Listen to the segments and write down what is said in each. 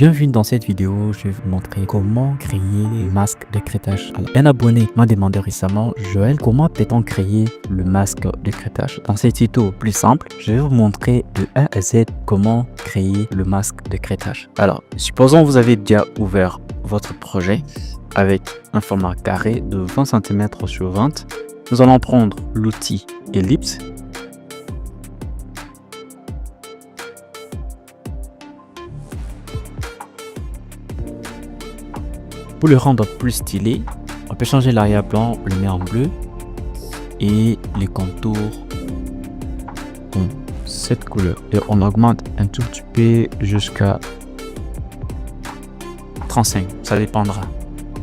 Bienvenue dans cette vidéo, je vais vous montrer comment créer le masque de crêtage. Alors, un abonné m'a demandé récemment, Joël, comment peut-on créer le masque de crêtage? Dans cette tuto plus simple, je vais vous montrer de A à Z comment créer le masque de crêtage. Alors, supposons que vous avez déjà ouvert votre projet avec un format carré de 20 cm sur 20. Nous allons prendre l'outil ellipse. Pour le rendre plus stylé, on peut changer l'arrière-plan, le met en bleu et les contours ont cette couleur. Et on augmente un tout petit peu jusqu'à 35. Ça dépendra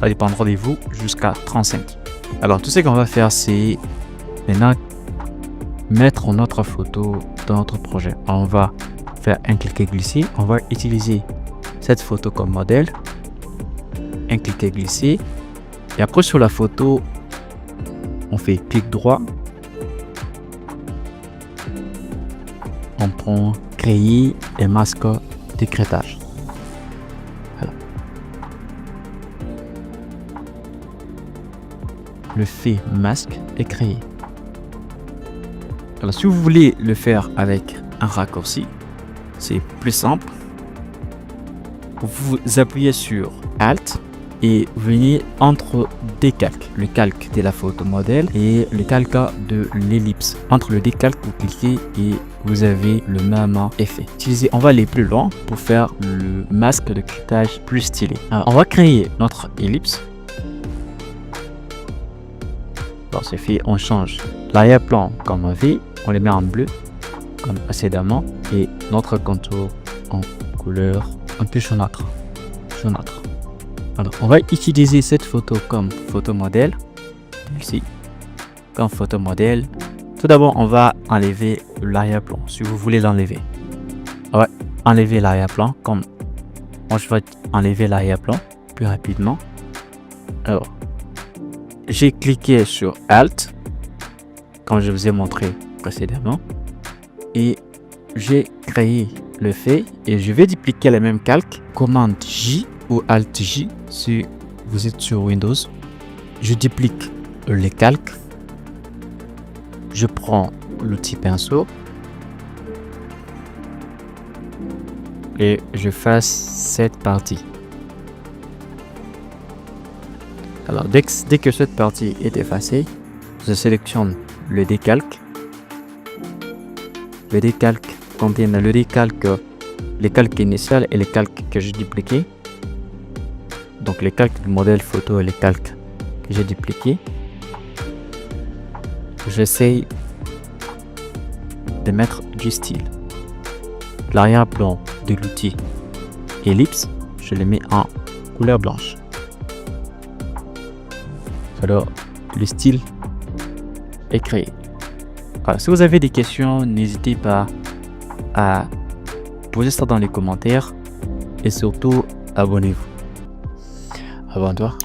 de vous jusqu'à 35. Alors tout ce qu'on va faire, c'est maintenant mettre notre photo dans notre projet. On va faire un cliquer-glisser. On va utiliser cette photo comme modèle. Un cliquer glisser et après sur la photo on fait clic droit, on prend créer un masque de crêtage. Voilà. Le fait masque est créé. Alors si vous voulez le faire avec un raccourci, c'est plus simple. Vous appuyez sur Alt et venez entre deux calques, le calque de la photo modèle et le calque de l'ellipse. Entre le décalque, vous cliquez et vous avez le même effet. On va aller plus loin pour faire le masque de crêtage plus stylé. Alors, on va créer notre ellipse. Bon, c'est fait, on change l'arrière-plan comme on veut, on les met en bleu comme précédemment et notre contour en couleur un peu jaunâtre. Alors, on va utiliser cette photo comme photo modèle, ici, comme photo modèle. Tout d'abord, on va enlever l'arrière-plan, si vous voulez l'enlever. On va enlever l'arrière-plan, comme moi je vais enlever l'arrière-plan plus rapidement. Alors, j'ai cliqué sur Alt, comme je vous ai montré précédemment, et j'ai créé le fait et je vais dupliquer le même calque, commande J ou Alt J si vous êtes sur Windows. Je duplique les calques, je prends l'outil pinceau et je fasse cette partie. Alors dès que cette partie est effacée, je sélectionne le décalque. Le décalque contient le décalque, les calques initiales et les calques que j'ai dupliqués. Donc les calques du modèle photo et les calques que j'ai dupliqués. J'essaye de mettre du style. L'arrière-plan de l'outil ellipse, je le mets en couleur blanche. Alors le style est créé. Alors, si vous avez des questions, n'hésitez pas à poser ça dans les commentaires et surtout abonnez-vous. Abonne-toi.